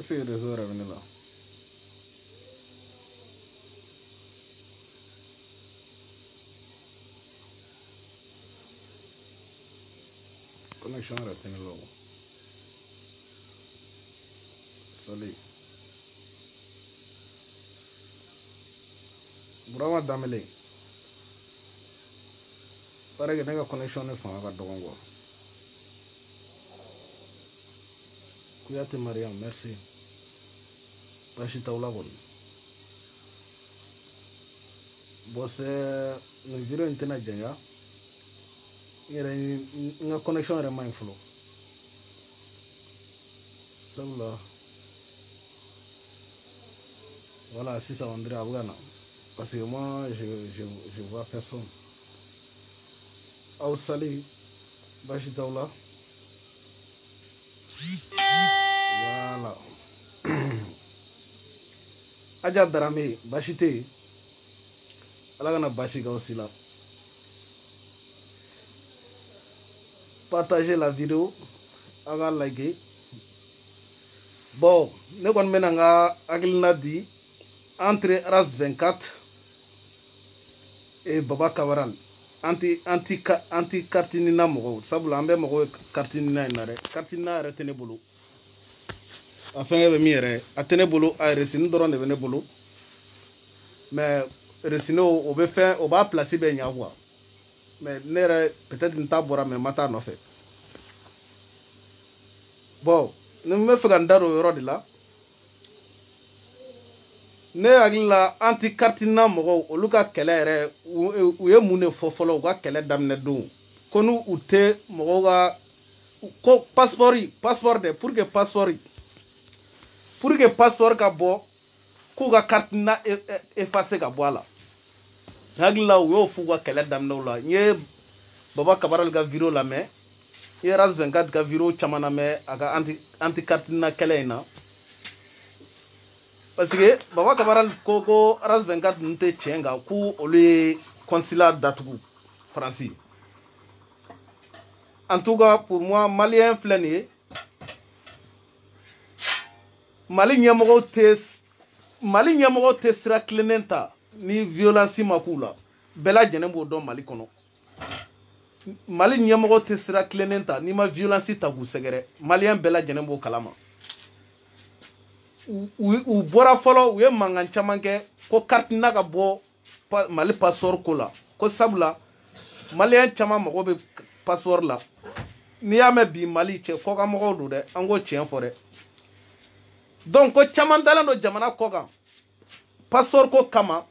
C'est le réseau revenu là. Connexion revenu là. Salut. Burama Damele. Paraît que la connexion est fin à Dogongo. Kuyate Mariam, merci. Bachita Oulabon. Bon, c'est une vidéo internet. Il y a une connexion à Mindflow. Celle-là. Voilà, si ça vendrait à Ougana. Parce que moi, je vois personne. Au salut, Bachita Oula. Voilà. Adja Darame, Bachite. Alagana Bachika aussi là. Partagez la vidéo. Aga liker. Bon, nous avons maintenant Aglina entre RAS 24 et Baba Kavaral. Anti Kartinina Mogo. Sabula Ambe Mogo Kartinina Nare. Kartinina Retenebolo. Enfin, il y a Atenebolo à Resino Doron de Venebolo. Mais Resino, on va placer bien Yahwa. Mais peut-être une tabora, mais matin en fait. Bon, nous me faisons d'aro euro de là. Ne agila anti Kartina Mogo, ou Luka Keller, ou ye mune fofolo, ou Keller damne do. Konu ute Mogoga. Passeport de pour que passeport ka bo ku ga carte na effacer ka bo la hagla wo fu ga kala dam no la nye Baba Kabaral ga viro la me ye RAS 24 ga viro chamana me aga anti carte na kala ina parce que Baba Kabaral ko RAS 24 nte chenga ku ole consulat d'Atougou français. En tout cas, pour moi, Malien flâné, Malien te sera clénenta ni violence makula. Bela jenembo don Malikono. Malien te sera clénenta ni ma violence tagu segere. Malien bela jenembo kalama. U bora folo u ye mangan chamanke ko carte naga bo Mali passeport kola. Ko sabula Malien chama mago be passeport la. Ni ya me bi Mali che koga mogo do de ango chien fore donc ko chamandala no jamana koga passeport ko kama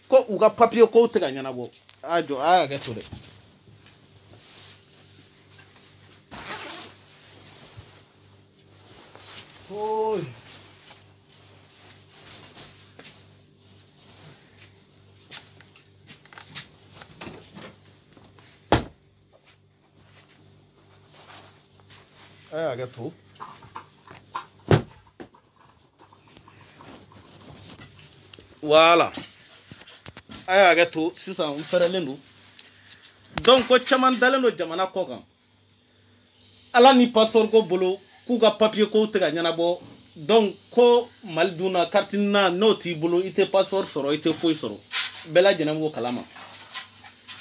ko uga papier ko tega nyana bo ajo aya geto de oy aya geto voilà aya geto sisa on ferelendo donc ko chamandala no jamana koga ala ni passeport ko bolo kuga papier ko tega nyana bo donc ko malduna kartina noti bolo ite passeport soro ite foi soro bela jenamo kalama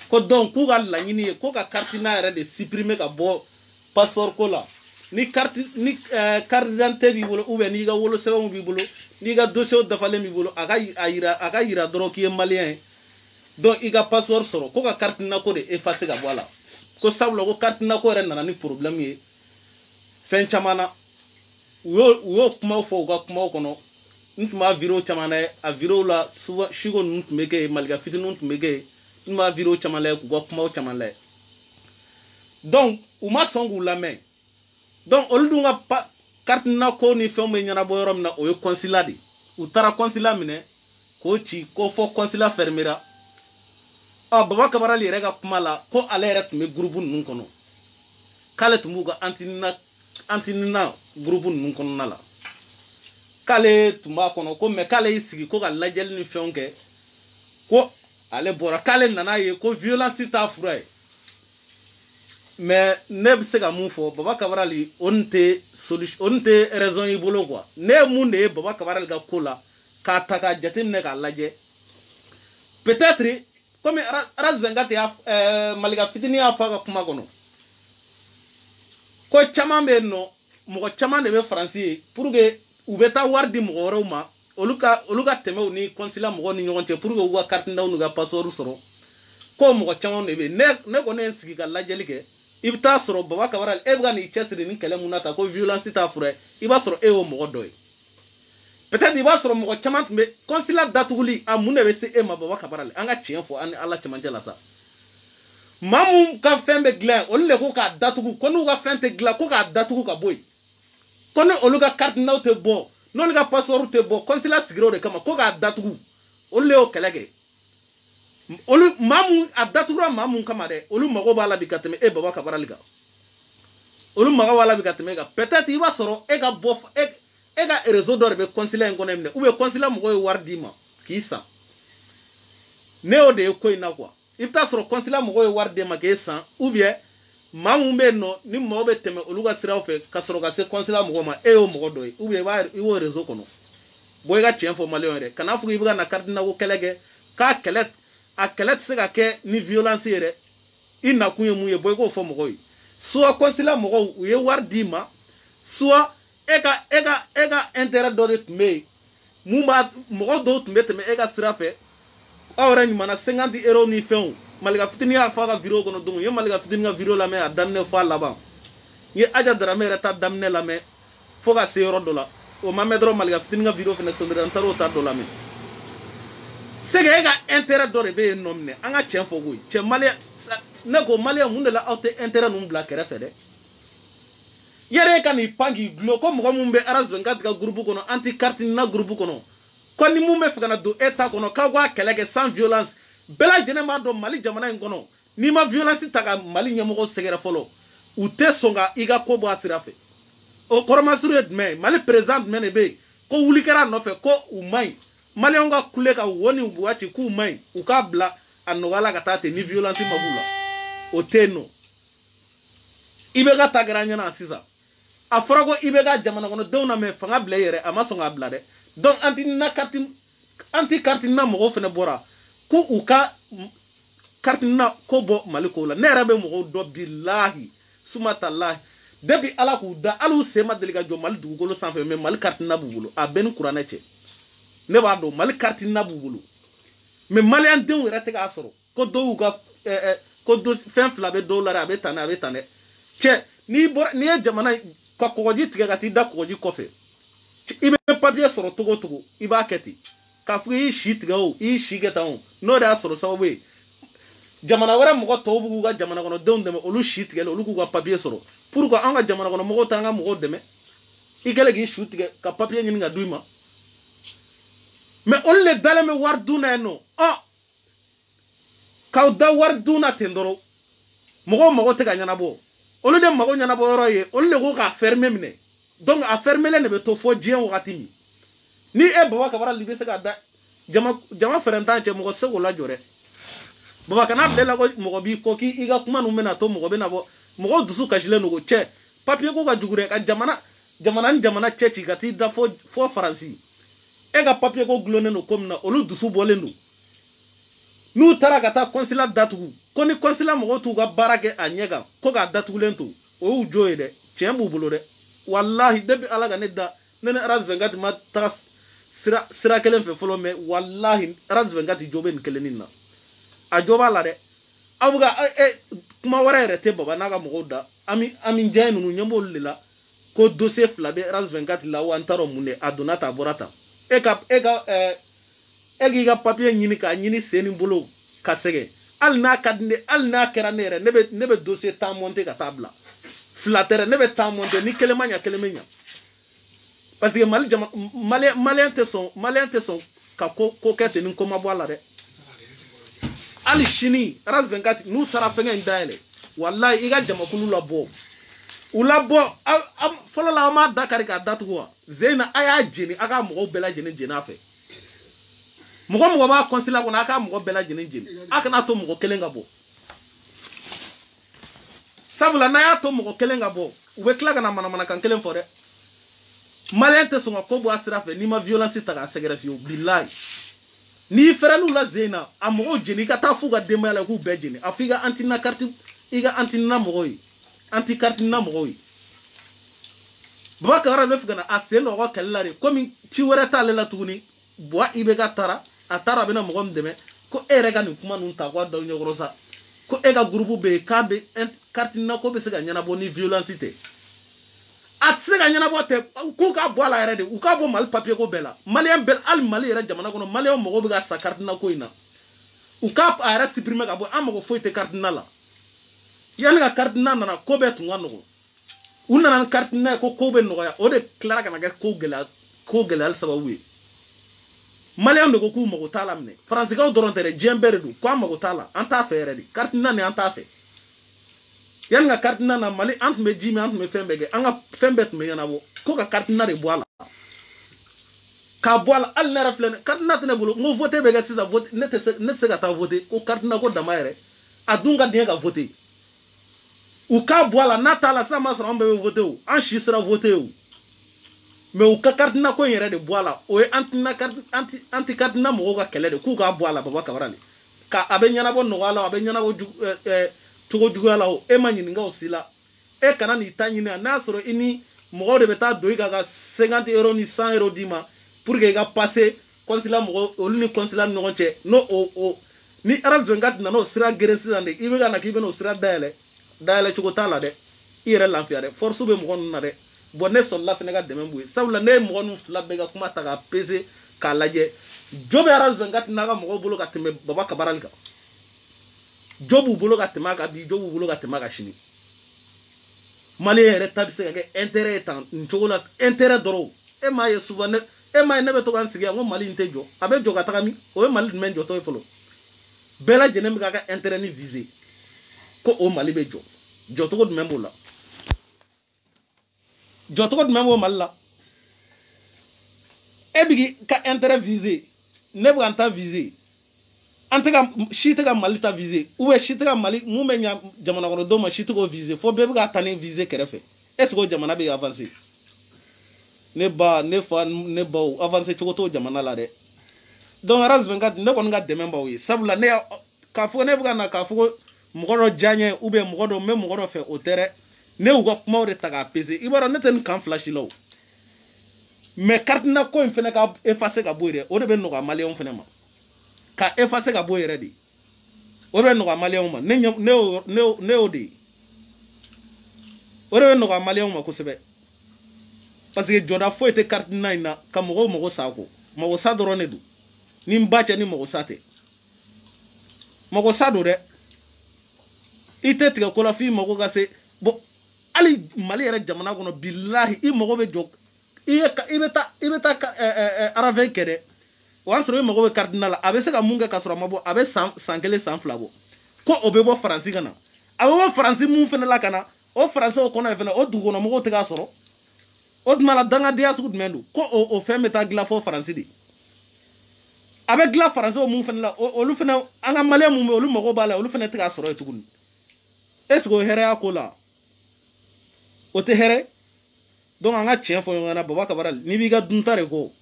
ko donc kuga la nyini ko ka kartina era de supprimer ka bo passeport ko la ni carte d'identité bi bolo ou bien ni ga wolo sewon bi bolo ni ga dossier dafale mi bolo aga ira doro ki malien donc iga passeport soro ko ka kartina ko de effacer ka bola ko sablo ko kartina ko era nana ni problème ye fen chamana wo kuma fo ga kuma kono ntuma viro chamana a viro la suwa shigo ntmeke malga fitinu ntmeke ntuma viro chamana ko ga kuma chamana donc uma songu la main donc oldunga carte na ko ni femme nyana boyorom na o consulat di utara consulat mine ko ci ko fo consulat fermera Baba Kabaral rega kuma la ko ale ret me groupe nun kono kale tumuga antinina groupe nun kono nala kale tumba kono ko me kale isigi ko ga lajel ni fionke ko ale bora kale nana ye ko violence ta fura mais ne bɛ se ka mun fɔ Baba Kabarali on tɛ solution on tɛ raison i bolo quoi ne mun de ye Baba Kabarali ka ko la k'a ta k'a jateminɛ k'a lajɛ peut-être comme Aras Vengati y'a Malika fitini y'a fɔ a ka kuma kɔnɔ ko caman bɛ yen nɔ mɔgɔ caman de bɛ Faransi ye pour que u bɛ taa wari di mɔgɔ wɛrɛw ma olu ka tɛmɛ u ni consulat mɔgɔw ni ɲɔgɔn cɛ pour que u ka carte d'identité n'u ka passeport sɔrɔ ko mɔgɔ caman de bɛ yen ne kɔni ye n sigi ka lajɛli kɛ i bɛ taa sɔrɔ Baba Kabarali e bɛ ka n'i cɛsiri ni kɛlɛ mun na ta ko violence t'a fura ye i b'a sɔrɔ e y'o mɔgɔ dɔ ye peut-être i b'a sɔrɔ mɔgɔ caman tun bɛ consulat datuguli a mun de bɛ se e ma Baba Kabarali an ka tiɲɛ fɔ an ni Ala cɛmancɛ la sa maa mun ka fɛn bɛ dilan olu de ko k'a datugu ko n'u ka fɛn tɛ dilan ko k'a datugu ka bɔ yen ko ni olu ka carte d'identité tɛ bɔ n'olu ka passeport tɛ bɔ consulat sigira o de kama ko k'a datugu olu de y'o kɛlɛ kɛ olu maa mun a datugura maa mun kama dɛ olu mago b'a la bi ka tɛmɛ e Baba Kabarali kan olu mago b'a la bi ka tɛmɛ e kan peut-être i b'a sɔrɔ e ka bɔ e ka réseau dɔ de bɛ consulat in kɔnɔ minɛ ou bien consulat mɔgɔw ye wari d'i ma k'i san ne y'o de ye ko in na quoi i bɛ taa sɔrɔ consulat mɔgɔw ye wari d'e ma k'e san ou bien maa mun bɛ yen nɔ ni mɔgɔ bɛ tɛmɛ olu ka siraw fɛ ka sɔrɔ ka se consulat mɔgɔw ma e y'o mɔgɔ dɔ ye ou bien i b'o réseau kɔnɔ bon i ka tiɲɛ fɔ maliyɛnw yɛrɛ kana fɔ k'i bɛ ka na carte d'identité kɛlɛ kɛ k'a kɛlɛ a kɛlɛ tɛ se ka kɛ ni violence yɛrɛ i nakun ye mun ye bon i k'o fɔ mɔgɔw ye soit consulat mɔgɔw u ye wari d'i ma soit e ka intérêt dɔ de tun bɛ yen mun b'a mɔgɔ dɔw tun bɛ tɛmɛ e ka sira fɛ aw yɛrɛ ɲumanna 50 € ni fɛnw Malika fitini y'a fɔ a ka vidéo kɔnɔ donc n ye Malika fitini ka vidéo lamɛn a daminɛ fɔ a laban n ye Aja Darame yɛrɛ ta daminɛ lamɛn fo ka se yɔrɔ dɔ la o ma mɛn dɔrɔn Malika fitini ka vidéo fɛnɛ sondera n taara o ta dɔ lamɛn c'est que e ka intérêt dɔ de bɛ yen nɔ minɛ an ka tiɲɛ fɔ koyi cɛ maliyɛn ne ko maliyɛn mun de la aw tɛ intérêt ninnu bila kɛrɛfɛ dɛ yɛrɛ ka n'i pan k'i gulon ko mɔgɔ mun bɛ Aras Vengati ka groupe kɔnɔ anti carte na groupe kɔnɔ ko ni mun bɛ fɛ ka na don e ta kɔnɔ k'aw k'a kɛlɛ kɛ sans violence bɛɛ lajɛlen b'a dɔn Mali jamana in kɔnɔ n'i ma violence ta ka Mali ɲɛmɔgɔ sɛgɛrɛ fɔlɔ u tɛ sɔn ka i ka ko bɔ a sira fɛ o kɔrɔmasuru ye jumɛn ye Mali président jumɛn de bɛ yen ko wuli kɛra a nɔfɛ ko u man ɲi maliyɛnw ka kule ka wo ni waati k'u man ɲi u k'a bila a nɔgɔya ka taa ten ni violence ma b'u la o tɛ yen nɔ i bɛ ka ta kɛra ɲɛna sisan a fɔra ko i bɛ ka jamana kɔnɔdenw na mɛ fanga bila i yɛrɛ a ma sɔn k'a bila dɛ donc anti carte na mɔgɔw fɛnɛ bɔra ko u ka carte na ko bɔ Mali ko la ne yɛrɛ bɛ mɔgɔw dɔ bilahi sumatalahi depuis Ala k'u da hali u sen ma deli ka jɔ Mali dugukolo sanfɛ mais Mali carte na b'u bolo a bɛɛ ni kuranɛ cɛ ne b'a dɔn Mali carte na b'u bolo mais maliyɛn denw yɛrɛ tɛ k'a sɔrɔ ko dɔw ka ko fɛn fila bɛ dɔw la dɛ a bɛ tan dɛ cɛ n'i ye jamana ka kɔgɔji tigɛ ka t'i da kɔgɔji kɔfɛ i bɛ papier sɔrɔ togo o togo i b'a kɛ ten k'a fɔ i y'i si tigɛ o i y'i si kɛ tan o n'o de y'a sɔrɔ sababu ye jamana wɛrɛ mɔgɔ tɔw b'u ka jamana kɔnɔdenw dɛmɛ olu si tigɛlen olu k'u ka papier sɔrɔ pour que an ka jamana kɔnɔ mɔgɔw t'an ka mɔgɔw dɛmɛ i kɛlen k'i su tigɛ ka papier ɲini ka d'u ma mais olu de dalen bɛ wari dun na yen nɔ k'aw da wari dun na ten dɔrɔn mɔgɔw mago tɛ ka ɲɛnabɔ olu de mago ɲɛnabɔ yɔrɔ ye olu de ko k'a fermer minɛ donc a fermelen de bɛ to fo diɲɛ wagati min ni e Baba Kabarali bɛ se ka da jama fɛrɛntan cɛ mɔgɔ tɛ se k'o lajɔ dɛ Baba kana bila la ko mɔgɔ b'i kɔ k'i ka kuma ninnu bɛna to mɔgɔ bɛna bɔ mɔgɔw dusu kasilen don ko cɛ papier ko ka jugu dɛ ka jamana ni jamana cɛ ci ka t'i da fo Faransi e ka papier ko gulonnen don ko min na olu dusu bɔlen don n'u taara ka taa consulat datugu ko ni consulat mɔgɔw t'u ka baara kɛ a ɲɛ kan ko k'a datugulen to o y'u jo ye dɛ tiɲɛ b'u bolo dɛ wallahi depuis Ala ka ne da ne ni Aras Vengati ma taga sira kelen fɛ fɔlɔ mais wallahi Aras Vengati jo bɛ nin kelen na a jo b'a la dɛ aw bɛ ka kuma wɛrɛ yɛrɛ tɛ Baba n'a ka mɔgɔw da Ami Dieng ninnu ɲɛ b'olu de la ko dossier fila bɛ Aras Vengati la wa n t'a dɔn mun de a donna ta a bɔra ta e k'i ka papier ɲini k'a ɲini sen ni bolo ka sɛgɛn hali n'a ka di ne hali n'a kɛra ne yɛrɛ ne bɛ dossier temps monter ka taa bila fila tɛ ne bɛ temps monter ni kelen ma ɲa kelen bɛ ɲa parce que maliyɛn tɛ sɔn ka ko kɛ ten ni ko ma bɔ a la dɛ hali sini Aras Vengati n'u taara fɛngɛ in dayɛlɛ wallahi i ka jamakulu labɔ u labɔ fɔlɔ la aw m'a da kari k'a datugu wa Zeyina a y'a jeni a ka mɔgɔw bɛɛ lajɛlen jeni a fɛ mɔgɔ b'a consulat kɔnɔ a ka mɔgɔ bɛɛ lajɛlen jeni a kana to mɔgɔ kelen ka bɔ sabula na ya to mo kelen ga bo u be kila kana mana kan kelen fo de malien te songa ko bo asira fe ni ma violence ta ga segere fi billahi ni ferelu la zena amo jeni ka ta fuga de mala ku be jeni afiga antina carte iga antina moy anti carte na moy baka wara be fuga na aselo ko kellare komi ci wara ta la tuguni bo ibe ga tara atara bena mo deme ko erega ni kuma nun ta kwa do nyogorosa ko ega groupe be kabe carte na ko be se ga nyana bo ni violence te atse ga nyana bo te ko ka bo ala rede u ka bo mal papier ko bela malien bel al mali era jamana ko no malien mo go be ga sa carte na ko ina u ka ara supprimer ga bo am ko foite carte na la yan ga carte na na ko be tun wano una nan carte na ko be no ya o de clara ga na ga ko gela al sababu malien de ko ku mo ko talamne france ga doron tere jembere du ko mo ko tala anta fere di carte na ne anta fe yan nga carte na mali ant me jimi ant me fembege anga fembet me yana bo ko ka carte na re boala ka boala al na rafle carte na tene bulu ngo voter be ga sisa voter net se ga ta voter ko carte na ko damaire adunga de ga voter u ka boala na tala sama sra mbe voter o an shi sra voter o me u ka carte na ko yere de boala o anti carte na mo ga kele de ku ga boala baba ka warale ka abenya na bo no wala abenya na bo tugo jugala o e manyini nga osila e kana ni tanyini na soro ini mo de beta do iga ga 50 € ni 100 € dima pour que ga passer consulat mo oluni consulat no nche no o ni ara zongat na no sira geresi ande ibe ga na kibe no sira dale chugo tala de ire lanfiare force be mo na de bonne son la fene ga de membu sawla ne mo no la be ga kuma ta ga pese ka laje jobe ara zongat na ga mo bolo ga teme baba kabaral ka jobu bolo ga temaka bi jobu bolo ga temaka shini mali ere tabise ga intérêt tan nchogola intérêt doro e ma ye souvent e ma ne be to kan sigia ngo mali ntejo abe joga takami o mali men jo to folo bela jenem ga intérêt ni visé ko o mali be jo to ko membo la jo to ko membo malla e bigi ka intérêt visé ne bu anta visé antega shitega mali ta visé ou shitega mali mu menya jamana ko do ma shitego visé fo be ga tane visé kerefe est ce que jamana be avancer ne ba ne fa ne ba avancer to jamana la de donc raz 24 ne ko nga dememba wi sabula ne ka fo ne buga na ka fo mugoro janye ou be mugoro me mugoro fe o tere ne u go kuma o de taga pese ibara ne ten kan flash law mais carte na ko infene ka effacer ka boire o de be no ka mali on fene ma ka effacer ka boy ready ore no ka malien ma ne odi ore no ka malien ma ko sebe parce que joda fo ete carte na ka mo sako mo sa do ne du ni mbache ni mo sate mo sa do re ite tiga ko la fi mo ga se bo ali mali era jamana ko no billahi I mo be jog ibeta arave kede wan soro mo be cardinal abe se ka munga ka soro mabo abe sankele san flabo ko obebo franci kana abo franci mun fene la kana o français o kono fene o dugo no mo te ka soro o mala danga dia su mendu ko o feme ta gla fo franci di abe gla français o mun fene la o lu fene anga male mun o lu mo bala o lu fene te ka soro etugun esgo here akola o te here donc anga chien fo ngana baba kabara ni biga duntare ko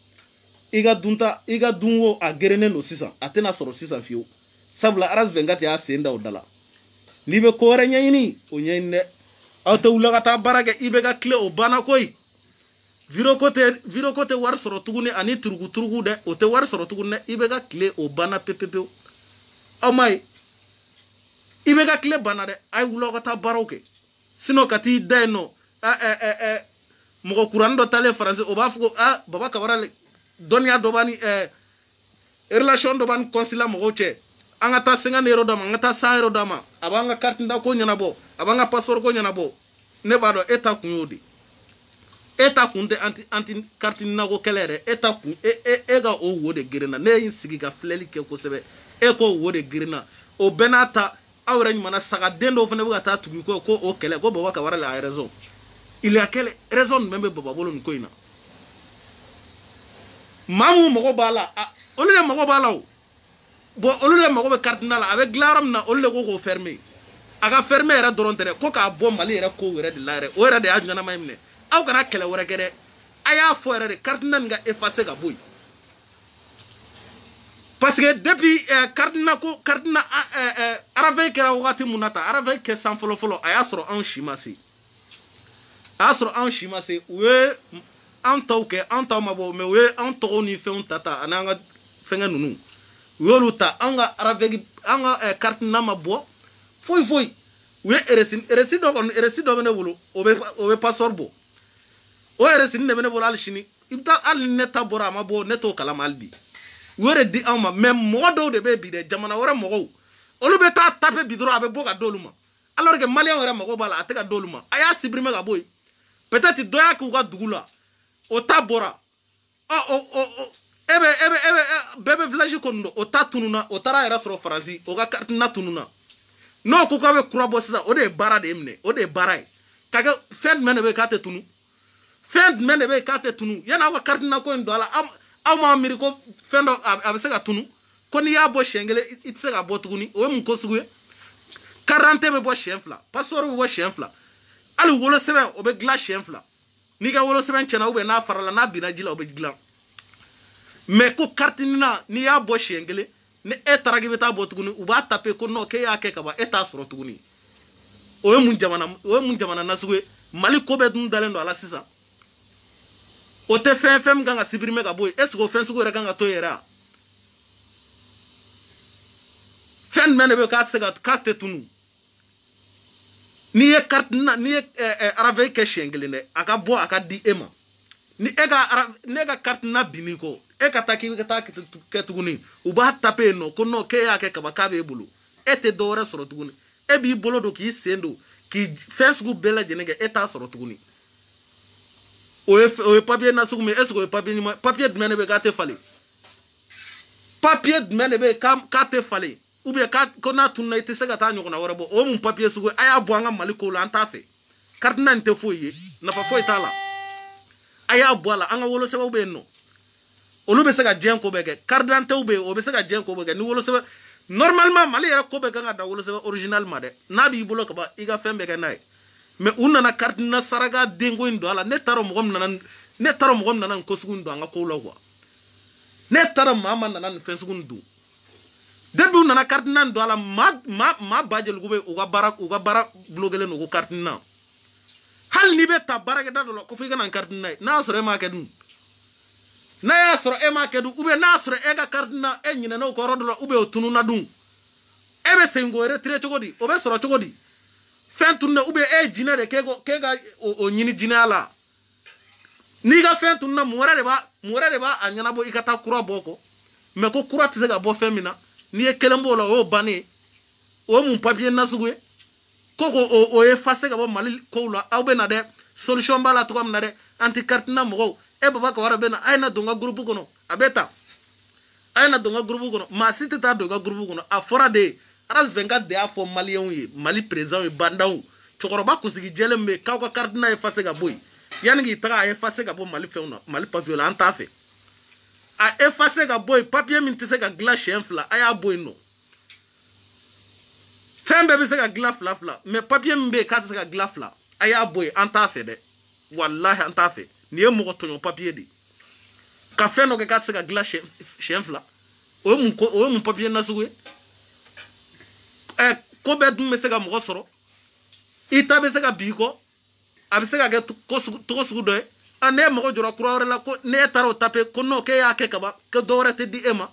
iga dunwo a gerene no sisa atena soro sisa fiu sabla aras vengati ya senda odala nibe kore nyini o nyine auto ulaga ta barage ibega kle o bana koy viro kote war soro tugune ani turgu de o te war soro tugune ibega kle o bana pepepe o mai ibega kle bana de ay ulaga ta baroke sino kati deno mo kurando tale français o ba fugo baba kabara donia dobani relation doban consulat mo che anga ta 50 € dama anga ta 100 € dama abanga carte nda ko nyana bo abanga passeport ko nyana bo ne bado eta kunyodi eta kunde anti carte na ko kelere eta ku ga o wode girena ne sigi ga fleli ke ko sebe ko wode girena o benata awre nyana saga dendo fene buga ta tugu ko o kele ko baba ka wara la raison il y a quelle raison même baba bolon ko ina mamu mogo bala olule mogo bala bo olule mogo be cardinal avec glaram na olule go fermé aga fermer yɛrɛ dɔrɔn tɛ dɛ ko k'a bɔ Mali yɛrɛ ko yɛrɛ de la yɛrɛ o yɛrɛ de y'a ɲanama ye minɛ aw kana kɛlɛ wɛrɛ kɛ dɛ a y'a fɔ yɛrɛ de cardinal nin ka effacer ka bɔ yen parce que depuis cardinal ko cardinal Aravey kɛra wagati mun na ta Aravey kɛ san fɔlɔ fɔlɔ a y'a sɔrɔ anw si ma se a y'a sɔrɔ anw si ma se u ye anw taw kɛ anw taw ma bɔ mais u ye anw tɔgɔw ni fɛnw ta ani an ka fɛngɛ ninnu u y'olu ta anw ka Aravey an ka cardinal ma bɔ foyi foyi u ye RSI dɔ kɔni RSI dɔ bɛ ne bolo o bɛ passeport bɔ o RSI de bɛ ne bolo hali sini i bɛ taa hali ne ta bɔra a ma bɔ ne t'o kalama hali bi u yɛrɛ di anw ma mais mɔgɔ dɔw de bɛ bi dɛ jamana wɛrɛ mɔgɔw olu bɛ taa taper bi dɔrɔn a bɛ bɔ ka d'olu ma alors que maliyɛnw yɛrɛ mago b'a la a tɛ ka d'olu ma a y'a supprimer ka bɔ yen peut-être dɔ y'a k'u ka dugu la o ta bɔra bɛɛ bɛ village kɔni dɔn o ta tununa o taara a yɛrɛ sɔrɔ Faransi o ka carte na tununa n'o ko k'a bɛ kura bɔ sisan o de ye baara de ye minɛ o de ye baara ye ka kɛ fɛn jumɛn de bɛ yen k'a tɛ tunu fɛn jumɛn de bɛ yen k'a tɛ tunu yanni aw ka carte na ko in don a la aw m'a miiri ko fɛn dɔ a bɛ se ka tunu ko n'i y'a bɔ siɲɛ kelen i tɛ se ka bɔ tuguni o ye mun ko sugu ye carte bɛ bɔ siɲɛ fila passeport bɛ bɔ siɲɛ fila hali wolosɛbɛn o bɛ dilan siɲɛ fila n'i ka wolosɛbɛn tiɲɛna ou bien n'a farala n'a binna ji la o bɛ dilan mais ko carte na n'i y'a bɔ siɲɛ kelen ni e taara k'i bɛ taa bɔ tuguni u b'a taper ko non k'e y'a kɛ ka ban e t'a sɔrɔ tuguni o ye mun jamana nasugu ye Mali ko bɛɛ dun dalen don a la sisan o tɛ fɛn min kan ka supprimer ka bɔ yen est ce que o fɛn sugu yɛrɛ kan ka to yen yɛrɛ fɛn jumɛn de bɛ yen k'a tɛ tunu n'i ye carte na n'i ye Aravey kɛ siɲɛ kelen dɛ a ka bɔ a ka di e ma ni e ka carte na binni kɔ e ka taa k'i bɛ taa kɛ tuguni u b'a taper yen nɔ ko non k'e y'a kɛ ka ban k'a b'e bolo e tɛ dɔ wɛrɛ sɔrɔ tuguni e b'i bolo don k'i sen don k'i fɛn sugu bɛɛ lajɛlen kɛ e t'a sɔrɔ tuguni o ye papier na sugu min est ce que o ye papier ɲuman papier jumɛn de bɛ yen k'a tɛ falen papier jumɛn de bɛ yen k'a tɛ falen ou bien ko n'a tununa i tɛ se ka taa ɲɔgɔnna wɛrɛ bɔ o ye mun papier sugu ye a y'a bɔ an ka Mali kow la an t'a fɛ carte nin tɛ foyi ye nafa foyi t'a la a y'a bɔ a la an ka wolosɛbɛnw bɛ yen nɔ olu bɛ se ka diɲɛ ko bɛɛ kɛ carte d'identité bɛ yen o bɛ se ka diɲɛ ko bɛɛ kɛ ni wolosɛbɛn normalement Mali yɛrɛ ko bɛɛ kan ka da wolosɛbɛn original ma dɛ n'a b'i bolo ka ban i ka fɛn bɛɛ kɛ n'a ye mais u nana carte na saraka denko in don a la ne t'a dɔn mɔgɔ min nana nin ko sugu in don an ka kow la quoi ne t'a dɔn maa nana nin fɛn sugu in don depuis u nana carte na don a la maa ba jeliw bɛ u ka baara bloquelen don ko carte na hali n'i bɛ ta baarakɛda dɔ la ko f'i ka na carte na ye n'a y'a sɔrɔ e m'a kɛ dun n'a y'a sɔrɔ e m'a kɛ dun ou bien n'a y'a sɔrɔ e ka carte na e ɲinɛna o ka yɔrɔ dɔ la ou bien o tununa dun e bɛ segin k'o retrait cogo di o bɛ sɔrɔ cogo di fɛn tununa ou bien e ye jinɛ de k'e ka o ɲini jinɛya la n'i ka fɛn tununa mun wɛrɛ de b'a a ɲɛnabɔ i ka taa kura bɔ kɔ mais ko kura tɛ se ka bɔ fɛn min na n'i ye kelen b'o la o y'o bannen ye o ye mun papier nasugu ye ko o ye effacer ka bɔ Mali kow la aw bɛ na dɛ solution b'a la cogoya min na dɛ anti carte na mɔgɔw e Baba Kawara bɛ na a ye na don n ka groupe kɔnɔ a bɛ ta a ye na don n ka groupe kɔnɔ maa si tɛ taa don n ka groupe kɔnɔ a fɔra de Aras 24 de y'a fɔ maliyɛnw ye Mali président ye bandaw cɛkɔrɔba kunsigi jɛlen min bɛ yen k'aw ka carte na effacer ka bɔ yen yanni k'i taga a effacer ka bɔ Mali fɛnw na Mali papier la an t'a fɛ a effacer ka bɔ yen papier min tɛ se ka dilan siɲɛ fila a y'a bɔ yen nɔ fɛn bɛɛ bɛ se ka dilan fila fila mais papier min bɛ yen k'a tɛ se ka dilan fila a y'a bɔ yen an t'a fɛ dɛ walahi an t'a fɛ nin ye mɔgɔ tɔɲɔ papier de ka fɛn dɔ kɛ k'a tɛ se ka dilan siɲɛ fila o ye mun papier nasugu ye ko bɛɛ dun bɛ se ka mɔgɔ sɔrɔ i ta bɛ se ka bin i kɔ a bɛ se ka kɛ togo sugu dɔ ye ne ye mɔgɔ jɔra kura wɛrɛ la ko ne taara o taper ko non k'e y'a kɛ ka ban ko dɔ wɛrɛ tɛ di e ma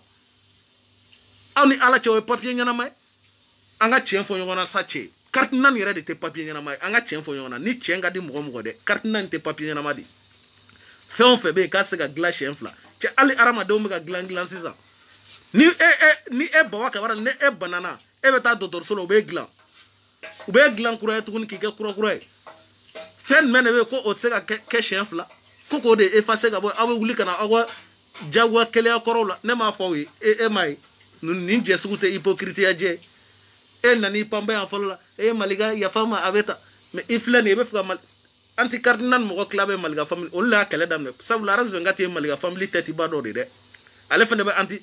aw ni ala cɛ o ye papier ɲɛnama ye an ka tiɲɛ fɔ ɲɔgɔn na sa cɛ carte na nin yɛrɛ de tɛ papier ɲɛnama ye an ka tiɲɛ fɔ ɲɔgɔn na ni tiɲɛ ka di mɔgɔ mɔgɔ dɛ carte na nin tɛ papier ɲɛnama de fɛn o fɛn bɛ yen k'a se ka dilan siɲɛ fila cɛ hali hadamadenw bɛ ka dilan sisan ni e Baba Kawara ni e banana e bɛ taa dɔgɔtɔrɔso la u bɛ dilan kura ye tuguni k'i kɛ kura ye fɛn jumɛn de bɛ yen ko o tɛ se ka kɛ siɲɛ fila ko k'o de effacer ka bɔ aw bɛ wuli ka na aw ka jagoya kɛlɛya kɔrɔw la ne m'a fɔ aw ye e m'a ye nin jɛ sugu tɛ hypocrite jɛ e nana i panpa yan fɔlɔ la e ye Maliga yafa ma a bɛ ta mais i filɛ nin ye i bɛ fɛ ka anti carte na mɔgɔ tila bɛ Maliga famille olu de y'a kɛlɛ daminɛ sabula Aras 24 ye Maliga famille tête ba dɔ de dɛ ale fana bɛ anti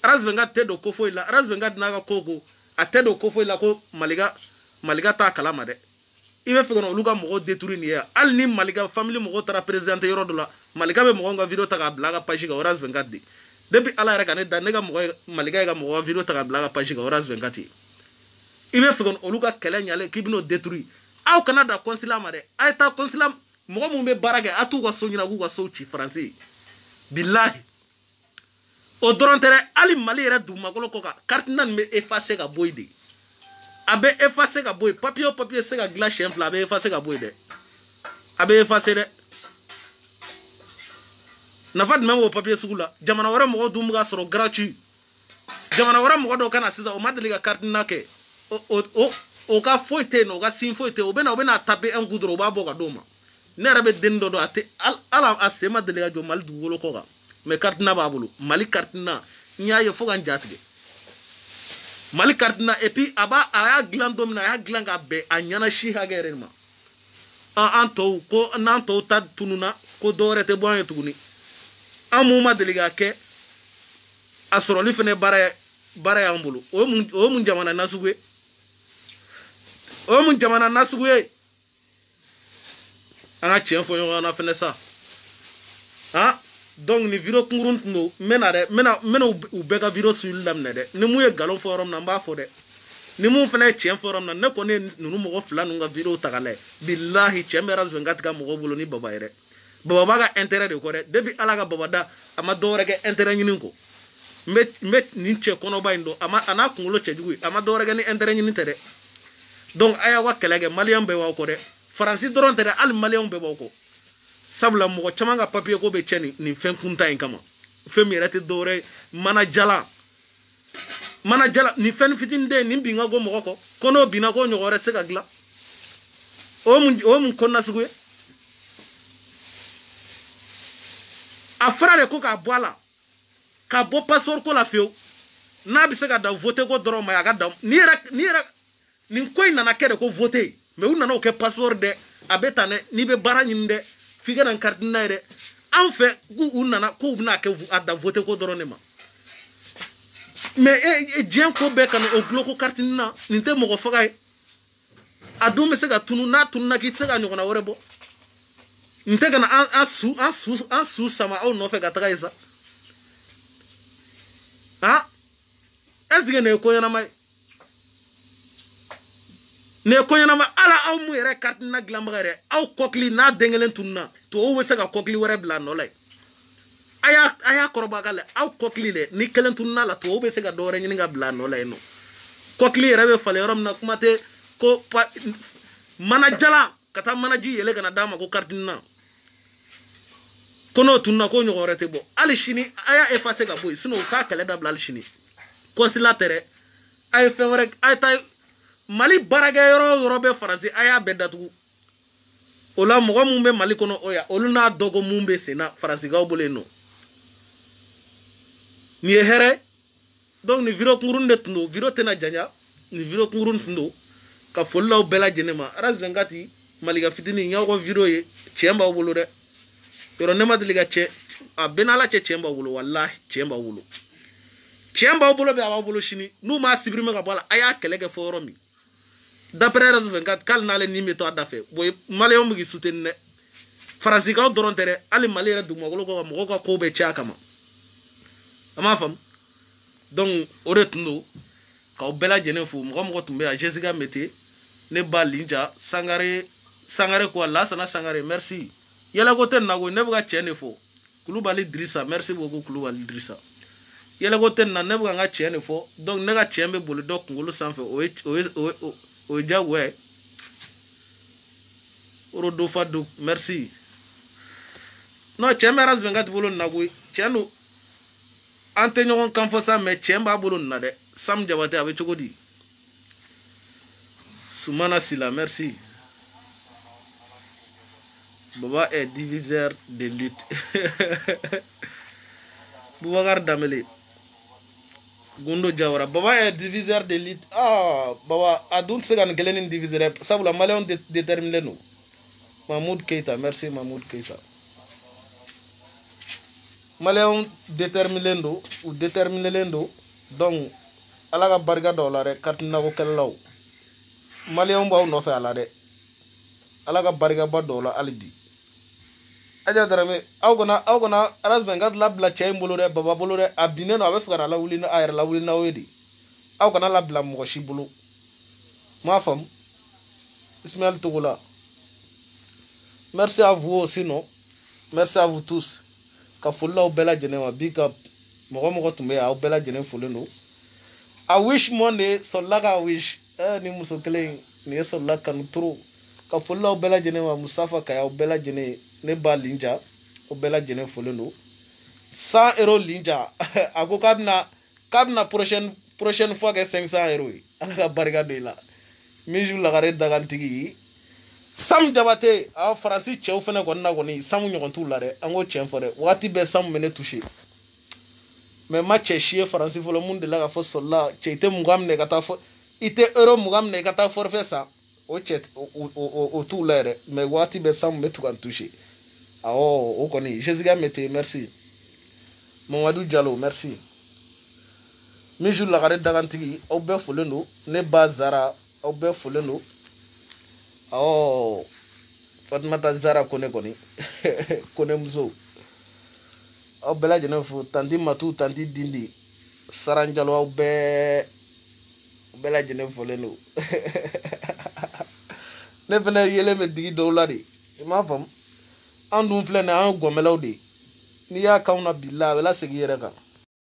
Aras 24 tɛ don ko foyi la Aras 24 n'a ka ko a tɛ don ko foyi la ko Maliga maliga ta kalama dɛ i bɛ fɛ ka na olu ka mɔgɔw détruire nin ye hali ni maliga famille mɔgɔw taara présidenter yɔrɔ dɔ la maliga bɛ mɔgɔw ka vidéo ta k'a bila a ka page kan Orange 24 de depuis ala yɛrɛ ka ne da ne ka mɔgɔ maliga ye ka mɔgɔ ka vidéo ta k'a bila a ka page kan Orange 24 ye i bɛ fɛ ka olu ka kɛlɛ ɲalen k'i bɛn'o détruire aw kana da consulat ma dɛ a ye taa consulat mɔgɔ mun bɛ baara kɛ a t'u ka so ɲini k'u ka so ci français bilahi o dɔrɔn tɛ dɛ hali Mali yɛrɛ dugumakolo kɔ kan carte nin bɛ effacer ka bɔ yen de a bɛ effacer ka bɔ yen papier o papier se ka dilan siɲɛ fila a bɛ effacer ka bɔ yen dɛ a bɛ effacer dɛ nafa jumɛn b'o papier sugu la jamana wɛrɛ mɔgɔw dun bɛ ka sɔrɔ gratuit jamana wɛrɛ mɔgɔ dɔw ka na sisan o ma deli ka carte na kɛ o ka foyi tɛ yen nɔ o ka signe foyi tɛ yen u bɛna taper un coup dɔrɔn u b'a bɔ ka d'o ma ne yɛrɛ bɛ denni dɔ dɔn a tɛ ala a sen ma deli ka jɔ Mali dugukolo kɔ kan mais carte na b'a bolo Mali carte na n y'a ye fo ka n ja tigɛ Mali carte na et puis a y'a dilan don min na a y'a dilan ka bɛn a ɲɛna si hakɛ yɛrɛ de ma an tɔw ko n'an tɔw ta tununa ko dɔ wɛrɛ tɛ bɔ an ye tuguni an mun ma deli ka kɛ a sɔrɔli fɛnɛ baara y'an bolo o ye mun jamana nasugu ye o ye mun jamana nasugu ye an ka tiɲɛ fɔ ɲɔgɔn na fɛnɛ sa donc ni vidéo kunkurun tun don n bɛna u bɛɛ ka vidéo suivre daminɛ dɛ ni mun ye nkalon fɔ yɔrɔ min na n b'a fɔ dɛ ni mun fɛnɛ ye tiɲɛ fɔ yɔrɔ min na ne kɔni ye ninnu mɔgɔ fila ninnu ka vidéo ta ka lajɛ bilahi tiɲɛ bɛ Orange 24 ka mɔgɔw bolo ni baba ye dɛ baba b'a ka intérêt de kɔ dɛ depuis ala ka baba da a ma dɔ wɛrɛ kɛ intérêt ɲini kɔ n bɛ nin cɛ kɔnɔba in dɔn a n'a kunkolo cɛjugu ye a ma dɔ wɛrɛ kɛ ni intérêt ɲini tɛ dɛ donc a y'aw ka kɛlɛ kɛ maliyɛn bɛɛ b'aw kɔ dɛ faransi dɔrɔn tɛ dɛ hali maliyɛnw bɛɛ b'aw kɔ sabula mɔgɔ caman ka papier ko bɛ cɛ nin fɛn kuntan in kama fɛn min yɛrɛ tɛ dɔwɛrɛ ye mana jala nin fɛn fitinin den nin bin ka go mɔgɔ kɔ ko n'o binna ko ɲɔgɔn wɛrɛ tɛ se ka dilan o ye mun ko nasugu ye a fɔra de ko k'a bɔ a la ka bɔ passeport ko la fiyewu n'a bɛ se ka dan voter ko dɔrɔn ma a ka dan nin ko in nana kɛ de ko voter mais u nana o kɛ passeport dɛ a bɛ tan dɛ n'i bɛ baara ɲini dɛ f'i ka na carte n'a ye dɛ an fɛ k'u nana k'u bɛna kɛ a dan voter ko dɔrɔn de ma mais diɲɛ ko bɛɛ ka na o gulo ko carte na nin tɛ mɔgɔ faga ye a dun bɛ se ka tunu n'a tununa k'i tɛ se ka ɲɔgɔnna wɛrɛ bɔ nin tɛ ka na an su sama aw nɔfɛ ka taga yen sa est ce que nin ye ko ɲɛnama ye nin ye ko ɲɛnama ala aw mun yɛrɛ carte na dilanbaga yɛrɛ aw kɔkili n'a den kelen tununa tubabuw bɛ se ka kɔkili wɛrɛ bila a nɔ la ye a y'a kɔrɔba ka lajɛ aw kɔkili dɛ ni kelen tununa la tubabuw bɛ se ka dɔ wɛrɛ ɲini ka bila a nɔ la yen nɔ kɔkili yɛrɛ bɛ falen yɔrɔ min na kuma tɛ ko mana jala ka taa manaji yɛlɛ ka na d'a ma ko carte na ko n'o tununa ko ɲɔgɔn wɛrɛ tɛ bɔ hali sini a y'a effacer ka bɔ yen sinon u t'a kɛlɛ dabila hali sini consulat tɛ dɛ a ye fɛn wɛrɛ a ye taa Mali baarakɛ yɔrɔ o yɔrɔ bɛ faransi a y'a bɛɛ datugu o la mɔgɔ mun bɛ Mali kɔnɔ o ya olu n'a dɔn ko mun bɛ sen na faransikaw bolo yen nɔ nin ye hɛrɛ donc nin vidéo kunkurun de tun don vidéo tɛna janya nin vidéo kunkurun tun don ka foli l'aw bɛɛ lajɛlen ma Orange 24 Malika fitinin y'aw ka vidéo ye tiɲɛ b'aw bolo dɛ yɔrɔ ne ma deli ka cɛ a bɛɛ n'ala cɛ tiɲɛ b'aw bolo walahi tiɲɛ b'aw bolo tiɲɛ b'aw bolo bɛ a b'aw bolo sini n'u m'a supprimer ka bɔ a la a y'a kɛlɛ kɛ fɔ yɔrɔ min d'après Orange 24 k'ale n'ale nin bɛ to a da fɛ bon maliyɛnw bɛ k'i soutenir dɛ faransikaw dɔrɔn tɛ dɛ hali Mali yɛrɛ dugumakolo kɔ mɔgɔw ka kow bɛ caya a kama a m'a faamu donc o de tun don k'aw bɛɛ lajɛlen fo mɔgɔ mɔgɔ tun bɛ yan Jessica Mete ne ba Linja Sangare quoi Lassana Sangare merci yɛlɛko tɛ nin na koyi ne bɛ ka tiɲɛ de fɔ Kulubali Dirisa merci beaucoup Kulubali Dirisa yɛlɛko tɛ nin na ne bɛ ka n ka tiɲɛ de fɔ donc ne ka tiɲɛ bɛ boli dɔ kunkolo sanfɛ o ye diyagoya ye Orodo Fadou merci non tiɲɛ bɛ Orange 24 bolo nin na koyi tiɲɛ don an tɛ ɲɔgɔn kan fɔ sa mais tiɲɛ b'a bolo nin na dɛ Sam Jabate a bɛ cogo di Soumana Sila merci Baba est diviseur de lutte Boubacar Damele Gundo Jawara Baba est diviseur de lutte Baba a dun tɛ se ka nin kelen nin diviser dɛ sabula maliyɛnw déterminé don Mahmoud Keita merci Mahmoud Keita maliyɛnw déterminé don u déterminé don donc ala ka barika da o la dɛ carte nakɔ kɛlɛlaw maliyɛnw b'aw nɔfɛ a la dɛ ala ka barikaba dɔw la hali bi aja darame aw kana aras 24 labila cɛ in bolo dɛ baba bolo dɛ a binnen don a bɛ fɛ ka na lawuli a yɛrɛ lawuli n'aw ye de aw kana labila mɔgɔ si bolo m'a faamu Ismaël Togola. Merci à vous aussi, non? Merci à vous tous. Ka folla bella jene big up. Mogo tumbe a bella jene foleno. I wish money so laga wish. Ni muso kelen ni so la kan tro. Ka folla bella jene Mustafa ka bella jene ne ba linja o bella jene foleno. 100 € linja. Ako kabna prochaine fois que 500 €. Ala ka barika de la. Miju lagare dagantigi. Sam Jabate a Faransi cɛw fɛnɛ kɔni na kɔni Samu ɲɔgɔn t'u la dɛ an ko tiɲɛ fɔ dɛ waati bɛɛ Samu bɛ ne touché mais ma cɛ si ye Faransi fɔlɔ mun de la ka fɔ sɔrɔla cɛ i tɛ 20 minɛ ka taa fɔ i tɛ euro 20 minɛ ka taa forfait san o cɛ o t'u la yɛrɛ mais waati bɛɛ Samu bɛ to ka n touché awɔ o kɔni Jésica Mete merci Mamadou Diallo merci Mijou Lagare dagantigi aw bɛɛ folen don ne ba Zara aw bɛɛ folen don oh Fatmata Zara kone koni kone muso aw bɛɛ lajɛlen fo tanti Matu tanti Dindi Saranjalo aw bɛɛ lajɛlen folen don ne fɛnɛ yelen bɛ digi dɔw la de i m'a faamu an dun filɛ nin an ye gɔnmɛlaw de n'i y'a k'anw na bilahi a bɛ lasegin i yɛrɛ kan